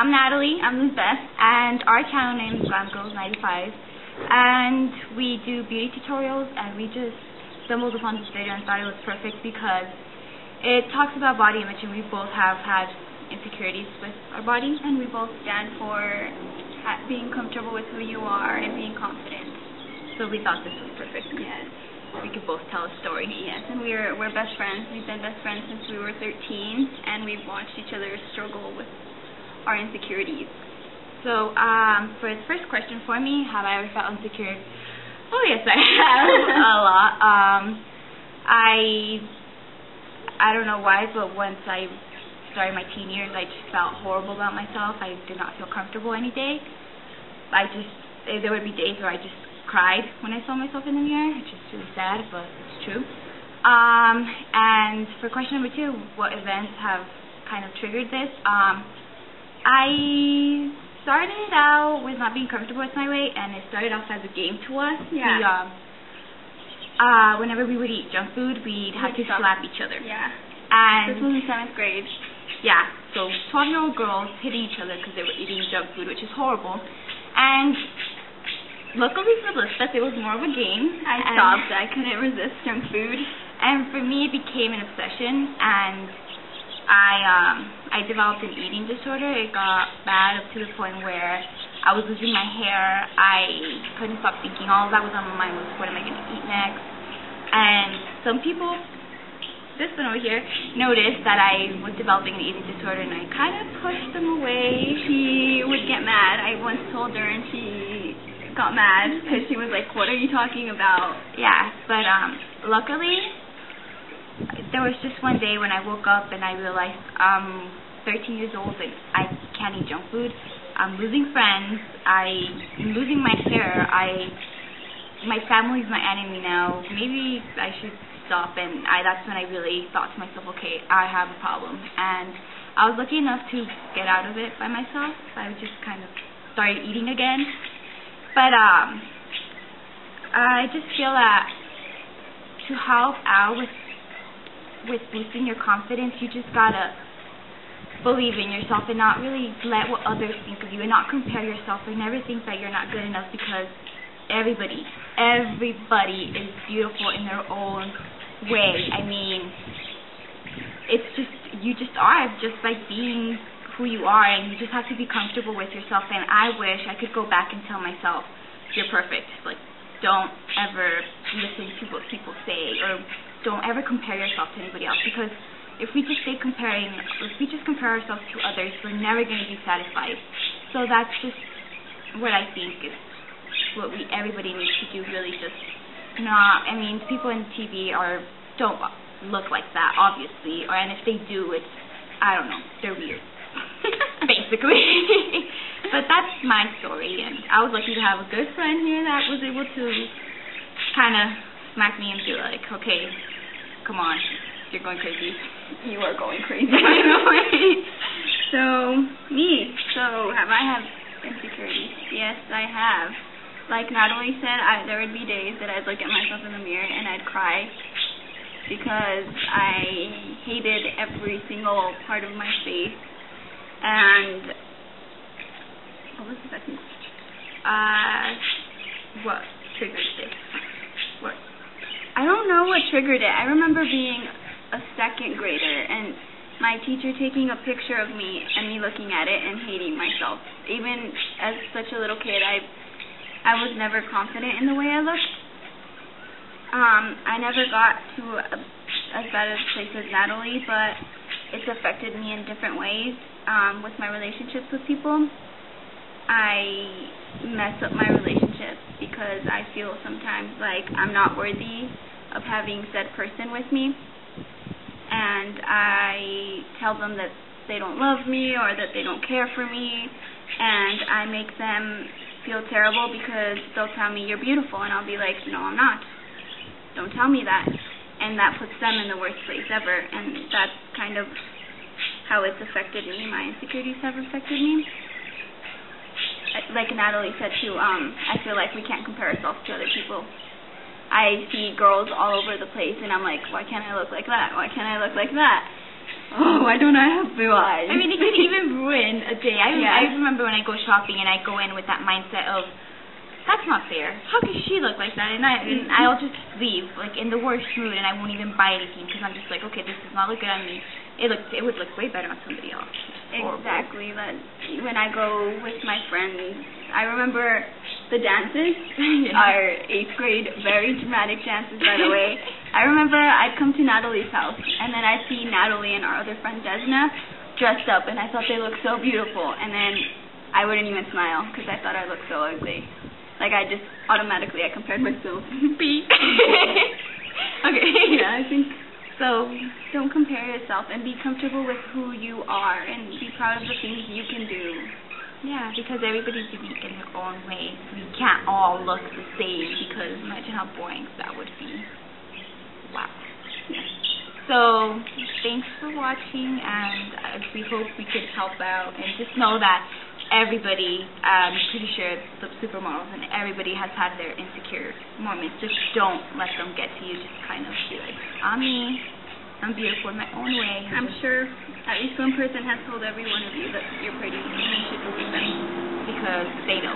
I'm Natalie. I'm Lizbeth. And our channel name is GlamGirls95. And we do beauty tutorials, and we just stumbled upon this video and thought it was perfect because it talks about body image, and we both have had insecurities with our body. And we both stand for being comfortable with who you are and being confident. So we thought this was perfect. Yes. We could both tell a story. Yes, and we're best friends. We've been best friends since we were 13, and we've watched each other struggle with our insecurities. So, for the first question for me, have I ever felt insecure? Oh yes, I have a lot. I don't know why, but once I started my teen years, I just felt horrible about myself. I did not feel comfortable any day. There would be days where I just cried when I saw myself in the mirror, which is really sad, but it's true. And for question number 2, what events have kind of triggered this? I started out with not being comfortable with my weight, and it started off as a game to us. Yeah. Whenever we would eat junk food, we'd have to slap each other. Yeah. And this was in 7th grade. Yeah, so 12-year-old girls hitting each other because they were eating junk food, which is horrible. And luckily for Elizabeth, it was more of a game. I stopped. I couldn't resist junk food. And for me, it became an obsession, and I developed an eating disorder. It got bad up to the point where I was losing my hair. I couldn't stop thinking. All that was on my mind was, what am I going to eat next? And some people, this one over here, noticed that I was developing an eating disorder, and I kind of pushed them away. She would get mad. I once told her, and she got mad because she was like, what are you talking about? Yeah, but luckily, there was just one day when I woke up and I realized I'm 13 years old and I can't eat junk food. I'm losing friends. I'm losing my hair. My family's my enemy now. Maybe I should stop. And that's when I really thought to myself, okay, I have a problem. And I was lucky enough to get out of it by myself. I just kind of started eating again. But I just feel that to help out with boosting your confidence, you just gotta believe in yourself and not really let what others think of you, and not compare yourself, and never think that you're not good enough, because everybody is beautiful in their own way. I mean, it's just, you just are, just like being who you are, and you just have to be comfortable with yourself. And I wish I could go back and tell myself, you're perfect. Like, don't ever listen to what people say, or don't ever compare yourself to anybody else, because if we just compare ourselves to others, we're never going to be satisfied. So that's just what I think is what everybody needs to do, really just not, I mean, people in TV don't look like that, obviously, and if they do, it's, I don't know, they're weird, basically. But that's my story, and I was lucky to have a good friend here that was able to kind of smack me and be like, okay, come on, you're going crazy. You are going crazy. So, me. So, have I had insecurities? Yes, I have. Like Natalie said, there would be days that I'd look at myself in the mirror and I'd cry because I hated every single part of my face. And what was the second question? What triggered this? What? I don't know what triggered it. I remember being a 2nd grader and my teacher taking a picture of me and me looking at it and hating myself. Even as such a little kid, I was never confident in the way I looked. I never got to as bad a place as Natalie, but it's affected me in different ways. With my relationships with people, I mess up my relationships because I feel sometimes like I'm not worthy of having said person with me, and I tell them that they don't love me or that they don't care for me, and I make them feel terrible because they'll tell me, you're beautiful, and I'll be like, no, I'm not. Don't tell me that. And that puts them in the worst place ever, and that's kind of how it's affected me. My insecurities have affected me. Like Natalie said too, I feel like we can't compare ourselves to other people. I see girls all over the place, and I'm like, why can't I look like that? Why can't I look like that? oh, why don't I have blue eyes? I mean, it could even ruin a day. I remember when I go shopping and I go in with that mindset of, that's not fair. How can she look like that? And I'll just leave, like, in the worst mood, and I won't even buy anything because I'm just like, okay, this does not look good on me. It would look way better on somebody else. Exactly. But when I go with my friends, I remember the dances, our 8th grade, very dramatic dances, by the way. I remember I'd come to Natalie's house, and then I'd see Natalie and our other friend Desna dressed up, and I thought they looked so beautiful, and then I wouldn't even smile because I thought I looked so ugly. Like, I just automatically, I compared myself. Okay. Yeah, I think so. Don't compare yourself and be comfortable with who you are and be proud of the things you can do. Yeah, because everybody's unique in their own way. We can't all look the same because imagine how boring that would be. Wow. Yeah. So, thanks for watching, and we hope we could help out. And just know that everybody, I'm pretty sure the supermodels and everybody has had their insecure moments. Just don't let them get to you. Just kind of be like, I'm me. I'm beautiful in my own way. I'm sure at least one person has told every one of you that you're pretty and you should believe them. Because they know.